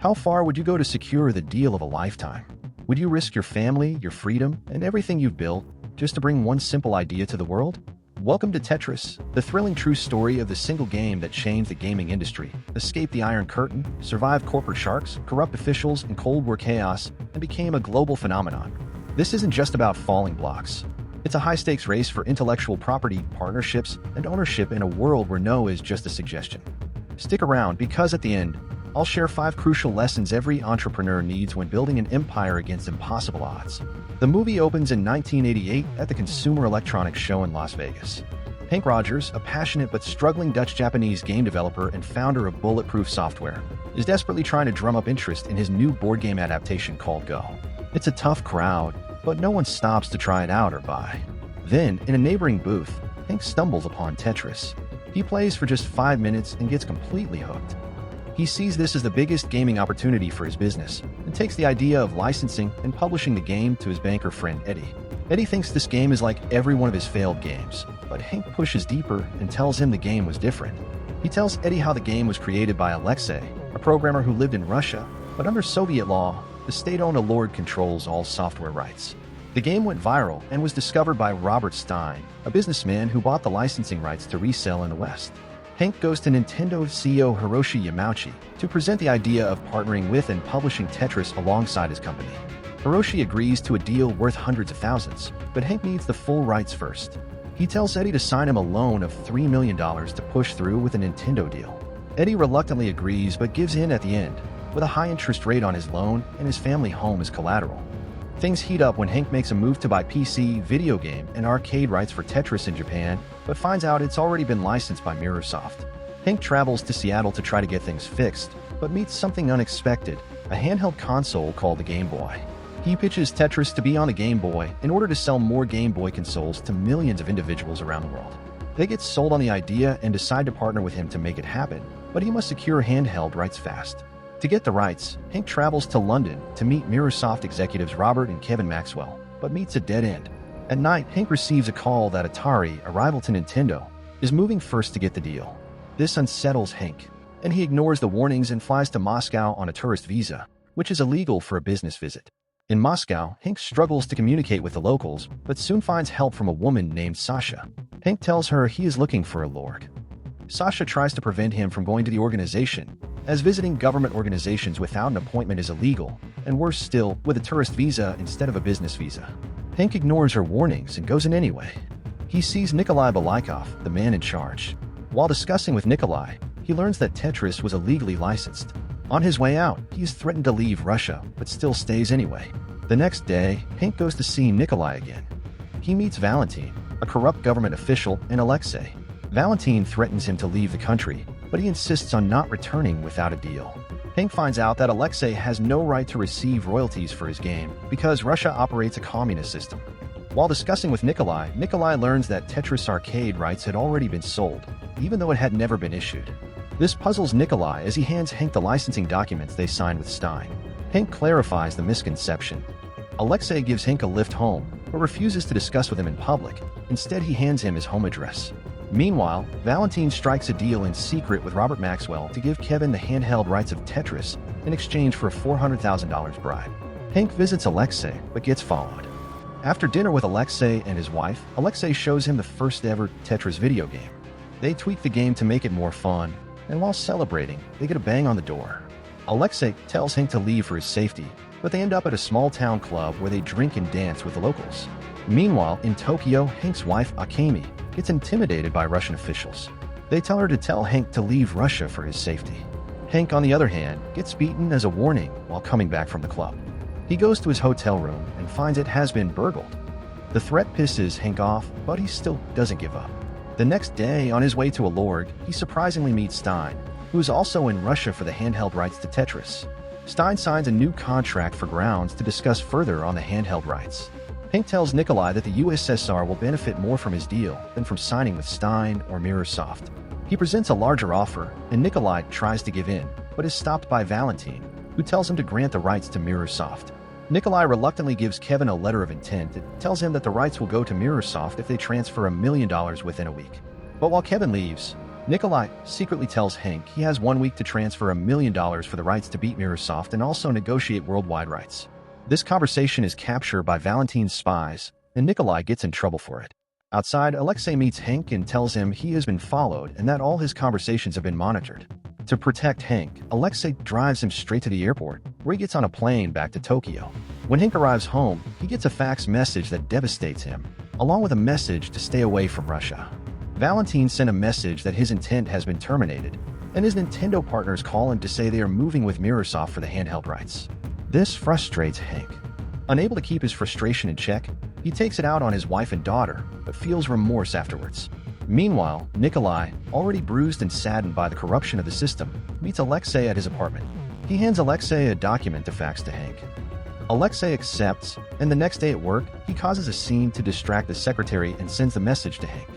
How far would you go to secure the deal of a lifetime? Would you risk your family, your freedom, and everything you've built just to bring one simple idea to the world? Welcome to Tetris, the thrilling true story of the single game that changed the gaming industry, escaped the Iron Curtain, survived corporate sharks, corrupt officials, and Cold War chaos, and became a global phenomenon. This isn't just about falling blocks. It's a high-stakes race for intellectual property, partnerships, and ownership in a world where no is just a suggestion. Stick around because at the end, I'll share 5 crucial lessons every entrepreneur needs when building an empire against impossible odds. The movie opens in 1988 at the Consumer Electronics Show in Las Vegas. Hank Rogers, a passionate but struggling Dutch-Japanese game developer and founder of Bulletproof Software, is desperately trying to drum up interest in his new board game adaptation called Go. It's a tough crowd, but no one stops to try it out or buy. Then, in a neighboring booth, Hank stumbles upon Tetris. He plays for just 5 minutes and gets completely hooked. He sees this as the biggest gaming opportunity for his business and takes the idea of licensing and publishing the game to his banker friend Eddie. Eddie thinks this game is like every one of his failed games, but Hank pushes deeper and tells him the game was different. He tells Eddie how the game was created by Alexei, a programmer who lived in Russia, but under Soviet law, the state-owned lord controls all software rights. The game went viral and was discovered by Robert Stein, a businessman who bought the licensing rights to resell in the West. Hank goes to Nintendo CEO Hiroshi Yamauchi to present the idea of partnering with and publishing Tetris alongside his company. Hiroshi agrees to a deal worth hundreds of thousands, but Hank needs the full rights first. He tells Eddie to sign him a loan of $3 million to push through with a Nintendo deal. Eddie reluctantly agrees but gives in at the end, with a high interest rate on his loan and his family home as collateral. Things heat up when Hank makes a move to buy PC, video game, and arcade rights for Tetris in Japan, but finds out it's already been licensed by Mirrorsoft. Hank travels to Seattle to try to get things fixed, but meets something unexpected, a handheld console called the Game Boy. He pitches Tetris to be on the Game Boy in order to sell more Game Boy consoles to millions of individuals around the world. They get sold on the idea and decide to partner with him to make it happen, but he must secure handheld rights fast. To get the rights, Hank travels to London to meet Mirrorsoft executives Robert and Kevin Maxwell, but meets a dead end. At night, Hank receives a call that Atari, a rival to Nintendo, is moving first to get the deal. This unsettles Hank, and he ignores the warnings and flies to Moscow on a tourist visa, which is illegal for a business visit. In Moscow, Hank struggles to communicate with the locals, but soon finds help from a woman named Sasha. Hank tells her he is looking for a lord. Sasha tries to prevent him from going to the organization, as visiting government organizations without an appointment is illegal, and worse still, with a tourist visa instead of a business visa. Hank ignores her warnings and goes in anyway. He sees Nikolai Balaikov, the man in charge. While discussing with Nikolai, he learns that Tetris was illegally licensed. On his way out, he is threatened to leave Russia, but still stays anyway. The next day, Hank goes to see Nikolai again. He meets Valentin, a corrupt government official, and Alexei. Valentin threatens him to leave the country, but he insists on not returning without a deal. Hank finds out that Alexei has no right to receive royalties for his game because Russia operates a communist system. While discussing with Nikolai, Nikolai learns that Tetris arcade rights had already been sold, even though it had never been issued. This puzzles Nikolai as he hands Hank the licensing documents they signed with Stein. Hank clarifies the misconception. Alexei gives Hank a lift home, but refuses to discuss with him in public. Instead, he hands him his home address. Meanwhile, Valentin strikes a deal in secret with Robert Maxwell to give Kevin the handheld rights of Tetris in exchange for a $400,000 bribe. Hank visits Alexei, but gets followed. After dinner with Alexei and his wife, Alexei shows him the first ever Tetris video game. They tweak the game to make it more fun, and while celebrating, they get a bang on the door. Alexei tells Hank to leave for his safety, but they end up at a small town club where they drink and dance with the locals. Meanwhile, in Tokyo, Hank's wife, Akemi, gets intimidated by Russian officials. They tell her to tell Hank to leave Russia for his safety. Hank, on the other hand, gets beaten as a warning while coming back from the club. He goes to his hotel room and finds it has been burgled. The threat pisses Hank off, but he still doesn't give up. The next day, on his way to a lord, he surprisingly meets Stein, who is also in Russia for the handheld rights to Tetris. Stein signs a new contract for grounds to discuss further on the handheld rights. Hank tells Nikolai that the USSR will benefit more from his deal than from signing with Stein or Mirrorsoft. He presents a larger offer, and Nikolai tries to give in, but is stopped by Valentin, who tells him to grant the rights to Mirrorsoft. Nikolai reluctantly gives Kevin a letter of intent that tells him that the rights will go to Mirrorsoft if they transfer $1 million within a week. But while Kevin leaves, Nikolai secretly tells Hank he has 1 week to transfer $1 million for the rights to beat Microsoft and also negotiate worldwide rights. This conversation is captured by Valentine's spies, and Nikolai gets in trouble for it. Outside, Alexei meets Hank and tells him he has been followed and that all his conversations have been monitored. To protect Hank, Alexei drives him straight to the airport, where he gets on a plane back to Tokyo. When Hank arrives home, he gets a fax message that devastates him, along with a message to stay away from Russia. Valentine sent a message that his intent has been terminated, and his Nintendo partners call him to say they are moving with Microsoft for the handheld rights. This frustrates Hank. Unable to keep his frustration in check, he takes it out on his wife and daughter, but feels remorse afterwards. Meanwhile, Nikolai, already bruised and saddened by the corruption of the system, meets Alexei at his apartment. He hands Alexei a document to fax to Hank. Alexei accepts, and the next day at work, he causes a scene to distract the secretary and sends the message to Hank.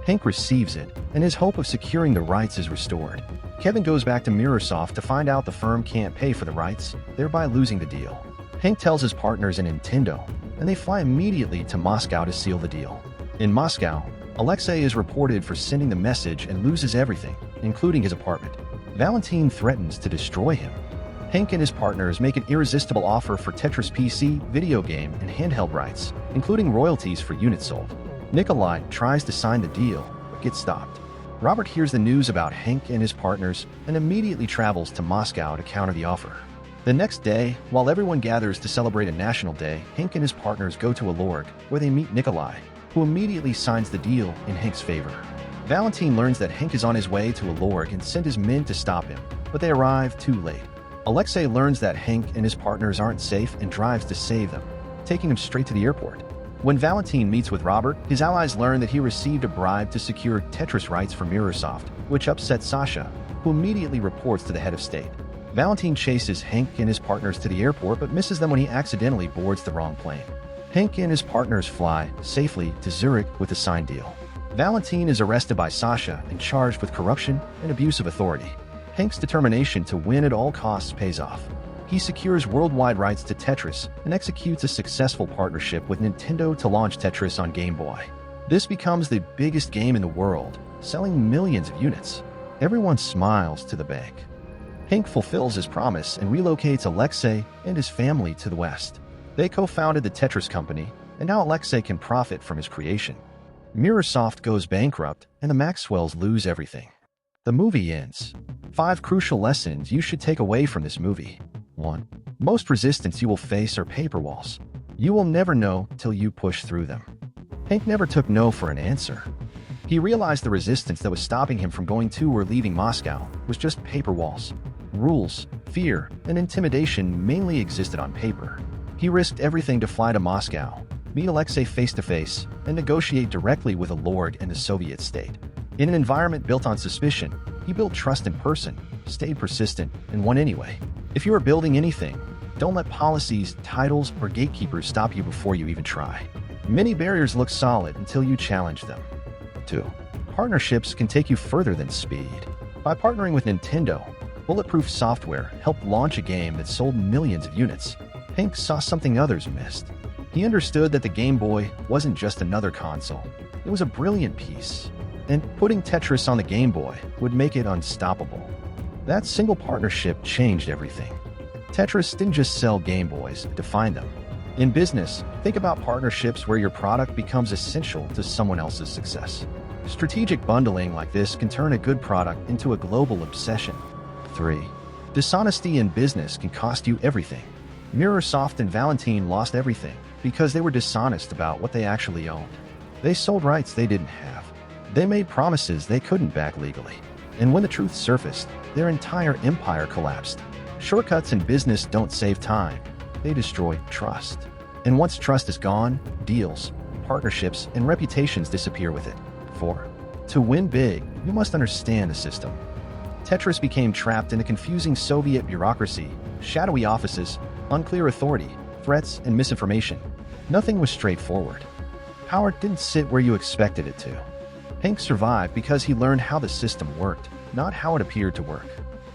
Hank receives it, and his hope of securing the rights is restored. Kevin goes back to Microsoft to find out the firm can't pay for the rights, thereby losing the deal. Hank tells his partners in Nintendo, and they fly immediately to Moscow to seal the deal. In Moscow, Alexei is reported for sending the message and loses everything, including his apartment. Valentine threatens to destroy him. Hank and his partners make an irresistible offer for Tetris PC, video game, and handheld rights, including royalties for units sold. Nikolai tries to sign the deal, but gets stopped. Robert hears the news about Hank and his partners and immediately travels to Moscow to counter the offer. The next day, while everyone gathers to celebrate a national day, Hank and his partners go to a morgue where they meet Nikolai, who immediately signs the deal in Hank's favor. Valentine learns that Hank is on his way to a morgue and sent his men to stop him, but they arrive too late. Alexei learns that Hank and his partners aren't safe and drives to save them, taking them straight to the airport. When Valentine meets with Robert, his allies learn that he received a bribe to secure Tetris rights for Microsoft, which upsets Sasha, who immediately reports to the head of state. Valentine chases Hank and his partners to the airport but misses them when he accidentally boards the wrong plane. Hank and his partners fly safely to Zurich with a signed deal. Valentine is arrested by Sasha and charged with corruption and abuse of authority. Hank's determination to win at all costs pays off. He secures worldwide rights to Tetris and executes a successful partnership with Nintendo to launch Tetris on Game Boy. This becomes the biggest game in the world, selling millions of units. Everyone smiles to the bank. Hank fulfills his promise and relocates Alexei and his family to the West. They co-founded the Tetris company, and now Alexei can profit from his creation. Microsoft goes bankrupt, and the Maxwells lose everything. The movie ends. 5 crucial lessons you should take away from this movie. 1. Most resistance you will face are paper walls. You will never know till you push through them. Hank never took no for an answer. He realized the resistance that was stopping him from going to or leaving Moscow was just paper walls. Rules, fear, and intimidation mainly existed on paper. He risked everything to fly to Moscow, meet Alexei face-to-face, and negotiate directly with a lord in the Soviet state. In an environment built on suspicion, he built trust in person, stayed persistent, and won anyway. If you are building anything, don't let policies, titles, or gatekeepers stop you before you even try. Many barriers look solid until you challenge them. 2. Partnerships can take you further than speed. By partnering with Nintendo, Bulletproof Software helped launch a game that sold millions of units. Hank saw something others missed. He understood that the Game Boy wasn't just another console. It was a brilliant piece. And putting Tetris on the Game Boy would make it unstoppable. That single partnership changed everything. Tetris didn't just sell Game Boys, it defined them. In business, think about partnerships where your product becomes essential to someone else's success. Strategic bundling like this can turn a good product into a global obsession. 3. Dishonesty in business can cost you everything. Microsoft and Valentine lost everything because they were dishonest about what they actually owned. They sold rights they didn't have. They made promises they couldn't back legally. And when the truth surfaced, their entire empire collapsed. Shortcuts in business don't save time. They destroy trust. And once trust is gone, deals, partnerships, and reputations disappear with it. 4. To win big, you must understand the system. Tetris became trapped in a confusing Soviet bureaucracy, shadowy offices, unclear authority, threats, and misinformation. Nothing was straightforward. Power didn't sit where you expected it to. Hank survived because he learned how the system worked, not how it appeared to work.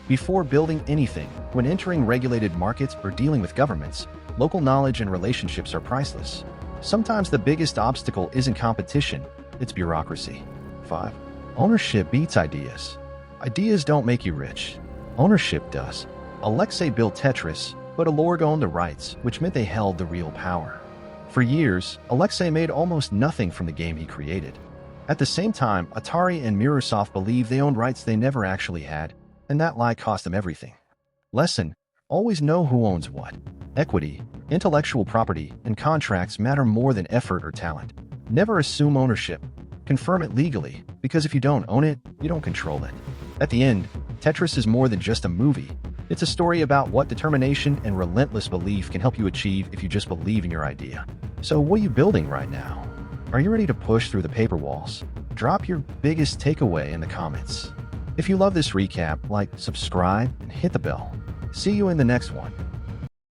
Before building anything, when entering regulated markets or dealing with governments, local knowledge and relationships are priceless. Sometimes the biggest obstacle isn't competition, it's bureaucracy. 5. Ownership beats ideas. Ideas don't make you rich. Ownership does. Alexei built Tetris, but Alorg owned the rights, which meant they held the real power. For years, Alexei made almost nothing from the game he created. At the same time, Atari and Microsoft believed they owned rights they never actually had, and that lie cost them everything. Lesson: always know who owns what. Equity, intellectual property, and contracts matter more than effort or talent. Never assume ownership. Confirm it legally, because if you don't own it, you don't control it. At the end, Tetris is more than just a movie. It's a story about what determination and relentless belief can help you achieve if you just believe in your idea. So what are you building right now? Are you ready to push through the paper walls? Drop your biggest takeaway in the comments. If you love this recap, like, subscribe, and hit the bell. See you in the next one.